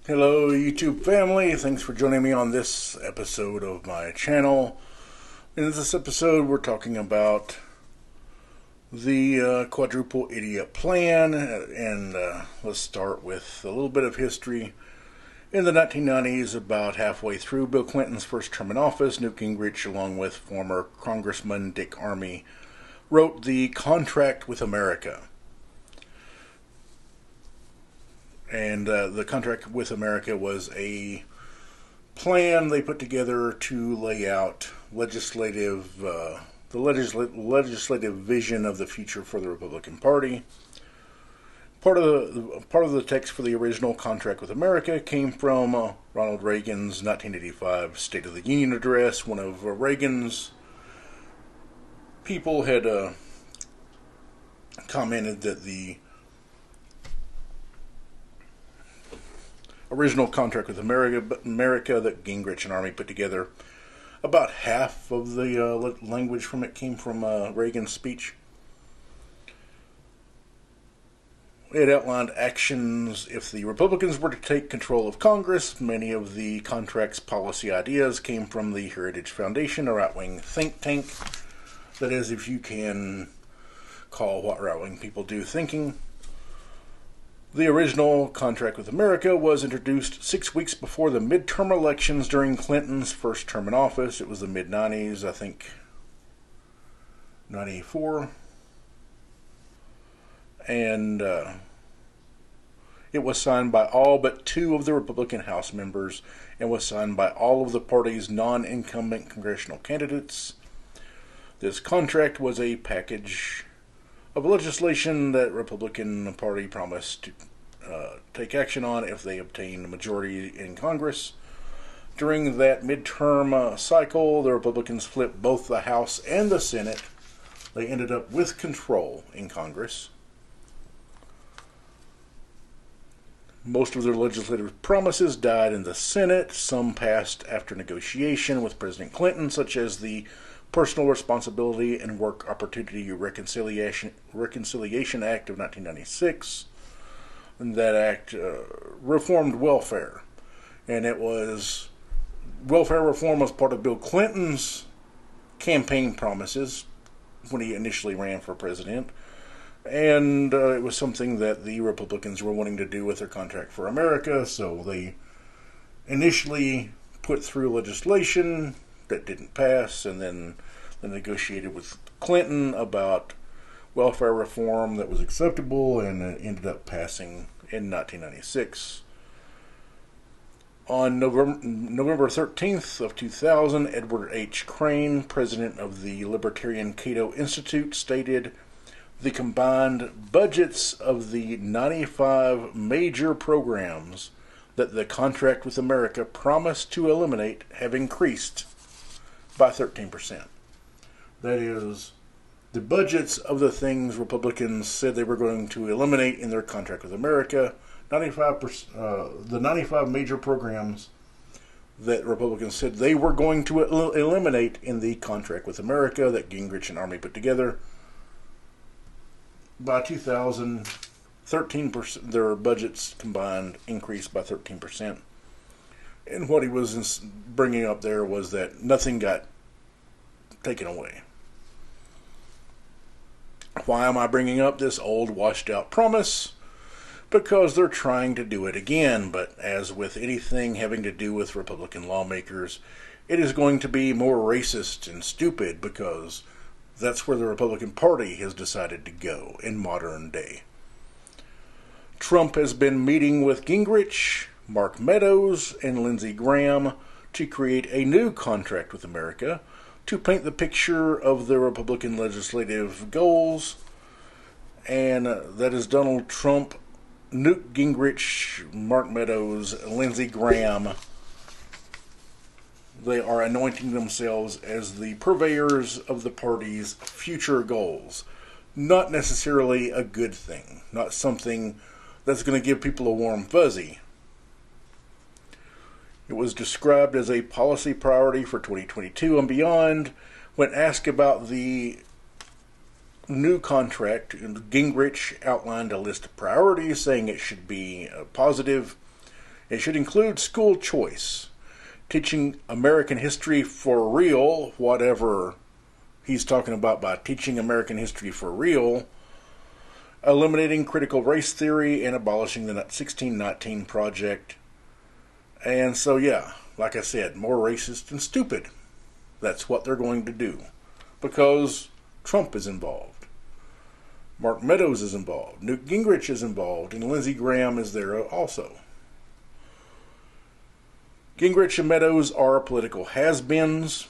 Hello YouTube family, thanks for joining me on this episode of my channel. In this episode we're talking about the quadruple idiot plan, and let's start with a little bit of history. In the 1990s, about halfway through Bill Clinton's first term in office, Newt Gingrich, along with former Congressman Dick Armey, wrote the Contract with America. And the Contract with America was a plan they put together to lay out the legislative vision of the future for the Republican Party. Part of the text for the original Contract with America came from Ronald Reagan's 1985 State of the Union address. One of Reagan's people had commented that the original Contract with America that Gingrich and Armey put together, about half of the language from it came from Reagan's speech. It outlined actions if the Republicans were to take control of Congress. Many of the contract's policy ideas came from the Heritage Foundation, a right-wing think tank. That is, if you can call what right-wing people do thinking. The original Contract with America was introduced 6 weeks before the midterm elections during Clinton's first term in office. It was the mid-90s, I think, 94. And it was signed by all but two of the Republican House members and was signed by all of the party's non-incumbent congressional candidates. This contract was a package of legislation that Republican Party promised to take action on if they obtained a majority in Congress. During that midterm cycle, the Republicans flipped both the House and the Senate. They ended up with control in Congress. Most of their legislative promises died in the Senate. Some passed after negotiation with President Clinton, such as the Personal Responsibility and Work Opportunity Reconciliation Act of 1996. And that act reformed welfare. And welfare reform was part of Bill Clinton's campaign promises when he initially ran for president. And it was something that the Republicans were wanting to do with their Contract for America, so they initially put through legislation that didn't pass, and then they negotiated with Clinton about welfare reform that was acceptable, and it ended up passing in 1996. On November 13th of 2000, Edward H. Crane, president of the Libertarian Cato Institute, stated, "The combined budgets of the 95 major programs that the Contract with America promised to eliminate have increased by 13%. That is, the budgets of the things Republicans said they were going to eliminate in their Contract with America, the 95 major programs that Republicans said they were going to eliminate in the Contract with America that Gingrich and Armey put together. By 2000, 13%, their budgets combined increased by 13%. And what he was bringing up there was that nothing got taken away. Why am I bringing up this old washed out promise? Because they're trying to do it again, but as with anything having to do with Republican lawmakers, it is going to be more racist and stupid because that's where the Republican Party has decided to go in modern day. Trump has been meeting with Gingrich, Mark Meadows, and Lindsey Graham to create a new Contract with America to paint the picture of the Republican legislative goals. And that is Donald Trump, Newt Gingrich, Mark Meadows, Lindsey Graham. They are anointing themselves as the purveyors of the party's future goals. Not necessarily a good thing. Not something that's going to give people a warm fuzzy. It was described as a policy priority for 2022 and beyond. When asked about the new contract, Gingrich outlined a list of priorities, saying it should be positive. It should include school choice, teaching American history for real, whatever he's talking about by teaching American history for real, eliminating critical race theory, and abolishing the 1619 Project. And so, yeah, like I said, more racist and stupid. That's what they're going to do. Because Trump is involved. Mark Meadows is involved. Newt Gingrich is involved. And Lindsey Graham is there also. Gingrich and Meadows are political has-beens.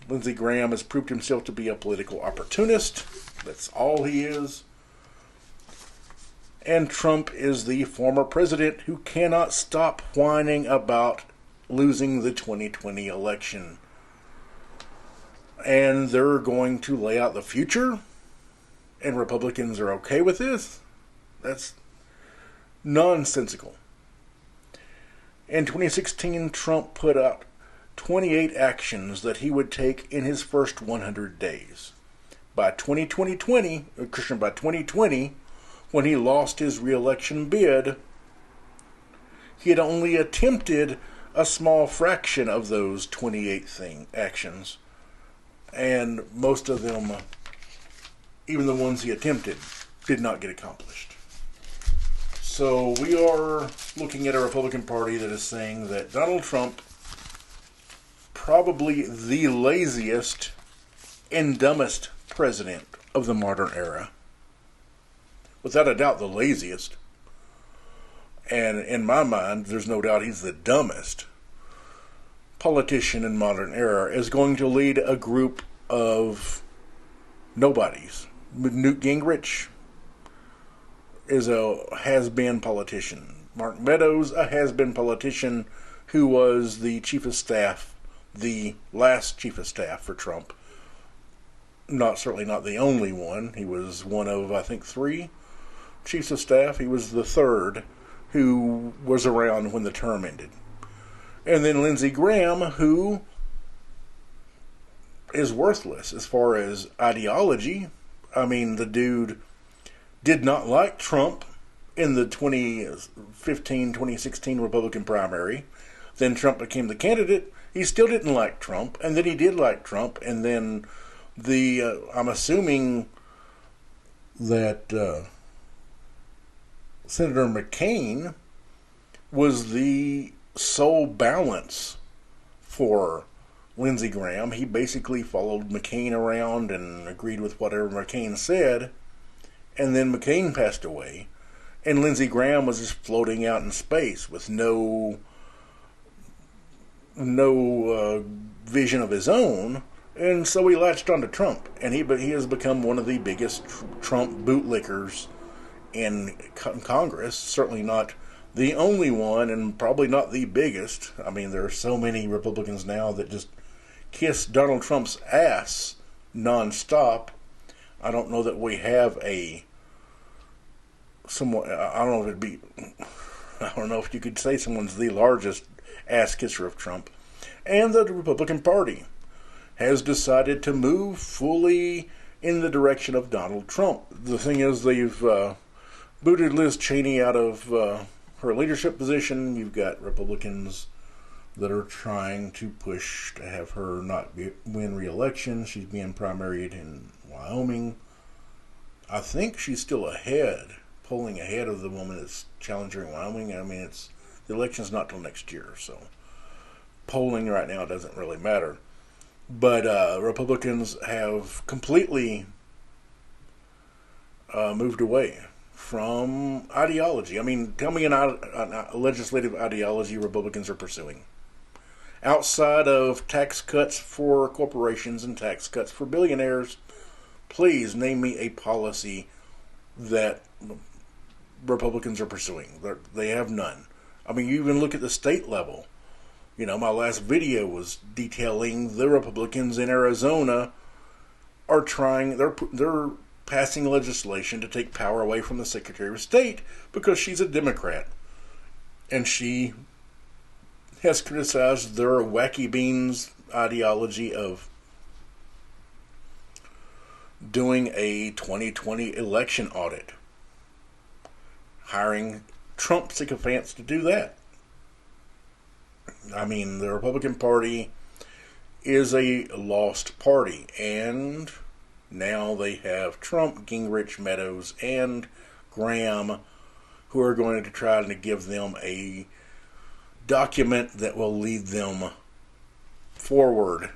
Lindsey Graham has proved himself to be a political opportunist. That's all he is. And Trump is the former president who cannot stop whining about losing the 2020 election. And they're going to lay out the future, and Republicans are okay with this? That's nonsensical. In 2016, Trump put out 28 actions that he would take in his first 100 days. By 2020, when he lost his re-election bid, he had only attempted a small fraction of those 28 actions. And most of them, even the ones he attempted, did not get accomplished. So we are looking at a Republican Party that is saying that Donald Trump, probably the laziest and dumbest president of the modern era, without a doubt the laziest, and in my mind there's no doubt he's the dumbest politician in modern era, is going to lead a group of nobodies. Newt Gingrich is a has-been politician. Mark Meadows, a has-been politician who was the chief of staff, the last chief of staff for Trump. Certainly not the only one. He was one of, I think, 3 chiefs of staff. He was the third who was around when the term ended. And then Lindsey Graham, who is worthless as far as ideology. I mean, the dude did not like Trump in the 2015-2016 Republican primary. Then Trump became the candidate. He still didn't like Trump, and then he did like Trump, and then I'm assuming that Senator McCain was the sole balance for Lindsey Graham. He basically followed McCain around and agreed with whatever McCain said, and then McCain passed away, and Lindsey Graham was just floating out in space with no vision of his own, and so he latched onto Trump, and he has become one of the biggest Trump bootlickers in Congress. Certainly not the only one, and probably not the biggest. I mean, there are so many Republicans now that just kiss Donald Trump's ass nonstop. I don't know that we have I don't know if you could say someone's the largest ass kisser of Trump. And the Republican Party has decided to move fully in the direction of Donald Trump. The thing is, they've booted Liz Cheney out of her leadership position. You've got Republicans that are trying to push to have her not win re-election. She's being primaried in Wyoming. I think she's still polling ahead of the woman that's challenging her in Wyoming. I mean, the election's not till next year, so polling right now doesn't really matter. But Republicans have completely moved away from ideology. I mean, tell me a legislative ideology Republicans are pursuing. Outside of tax cuts for corporations and tax cuts for billionaires, please name me a policy that Republicans are pursuing. They have none. I mean, you even look at the state level. You know, my last video was detailing the Republicans in Arizona are they're passing legislation to take power away from the Secretary of State because she's a Democrat. And she has criticized their wacky beans ideology of doing a 2020 election audit, hiring Trump sycophants to do that. I mean, the Republican Party is a lost party, and now they have Trump, Gingrich, Meadows, and Graham, who are going to try to give them a document that will lead them forward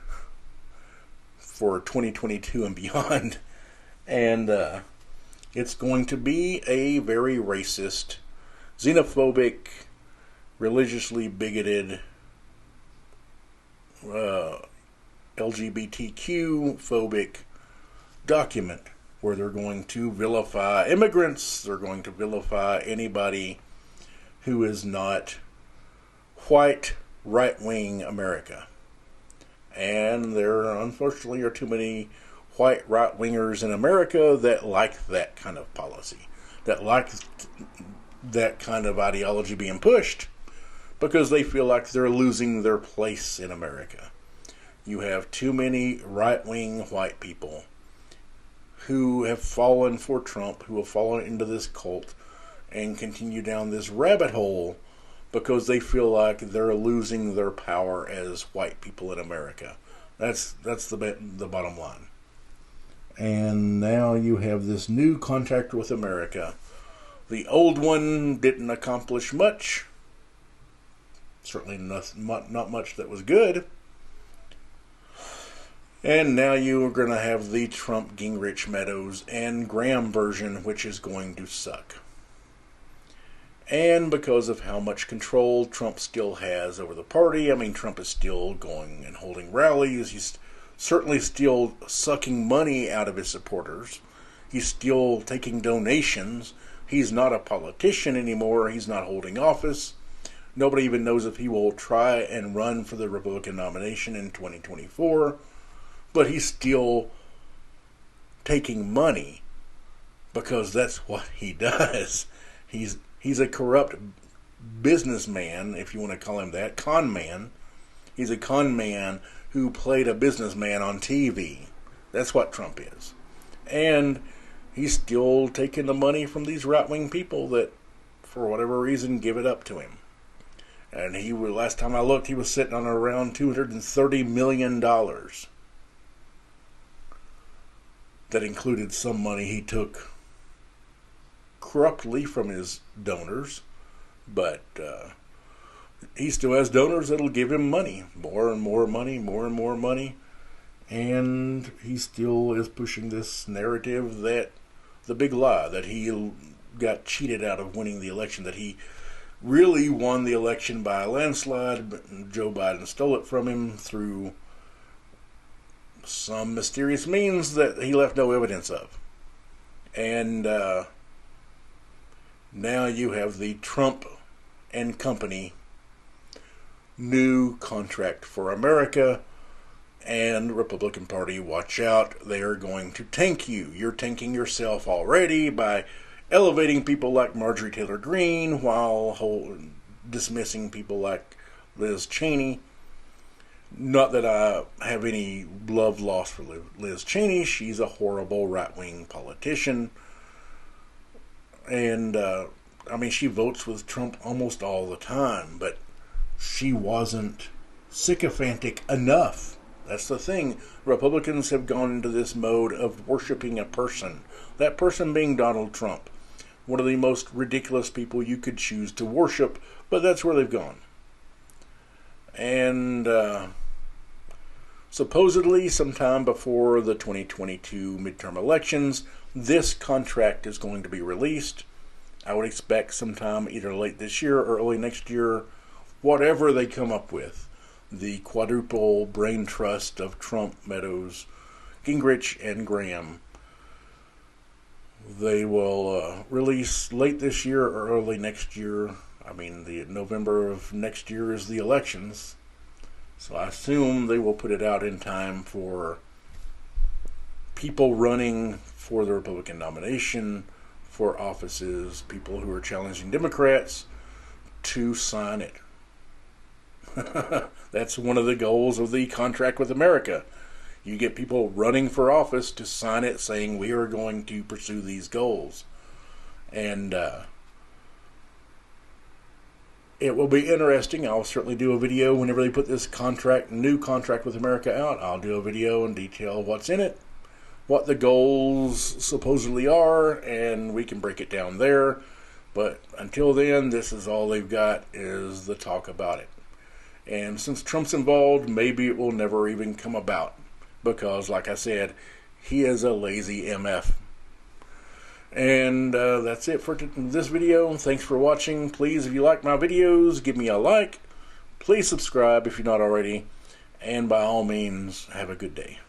for 2022 and beyond. And it's going to be a very racist, xenophobic, religiously bigoted, LGBTQ phobic document where they're going to vilify immigrants, they're going to vilify anybody who is not white, right-wing America. And there, unfortunately, are too many white right-wingers in America that like that kind of policy, that like that kind of ideology being pushed, because they feel like they're losing their place in America. You have too many right-wing white people who have fallen for Trump, who have fallen into this cult and continue down this rabbit hole because they feel like they're losing their power as white people in America. That's the bottom line. And now you have this new contract with America. The old one didn't accomplish much. Certainly not much that was good. And now you are going to have the Trump, Gingrich, Meadows, and Graham version, which is going to suck. And because of how much control Trump still has over the party, I mean, Trump is still going and holding rallies. He's certainly still sucking money out of his supporters. He's still taking donations. He's not a politician anymore. He's not holding office. Nobody even knows if he will try and run for the Republican nomination in 2024. But he's still taking money because that's what he does. He's a corrupt businessman, if you want to call him that, con man. He's a con man who played a businessman on TV. That's what Trump is. And he's still taking the money from these right-wing people that, for whatever reason, give it up to him. And last time I looked, he was sitting on around $230 million. That included some money he took corruptly from his donors, but he still has donors that'll give him money, more and more money, more and more money, and he still is pushing this narrative that the big lie, that he got cheated out of winning the election, that he really won the election by a landslide, but Joe Biden stole it from him through some mysterious means that he left no evidence of. And now you have the Trump and company new contract for America, and Republican Party, watch out, they are going to tank you. You're tanking yourself already by elevating people like Marjorie Taylor Greene while dismissing people like Liz Cheney. Not that I have any love lost for Liz Cheney. She's a horrible right-wing politician. And, I mean, she votes with Trump almost all the time, but she wasn't sycophantic enough. That's the thing. Republicans have gone into this mode of worshiping a person. That person being Donald Trump. One of the most ridiculous people you could choose to worship, but that's where they've gone. And, supposedly, sometime before the 2022 midterm elections, this contract is going to be released. I would expect sometime either late this year or early next year, whatever they come up with. The quadruple brain trust of Trump, Meadows, Gingrich, and Graham. They will release late this year or early next year. I mean, the November of next year is the elections. So I assume they will put it out in time for people running for the Republican nomination, for offices, people who are challenging Democrats, to sign it. That's one of the goals of the contract with America. You get people running for office to sign it saying we are going to pursue these goals. And It will be interesting. I'll certainly do a video whenever they put this new contract with America out. I'll do a video and detail what's in it, what the goals supposedly are, and we can break it down there. But until then, this is all they've got, is the talk about it. And since Trump's involved, maybe it will never even come about. Because, like I said, he is a lazy MF. And that's it for this video. Thanks for watching. Please, if you like my videos, give me a like. Please subscribe if you're not already. And by all means, have a good day.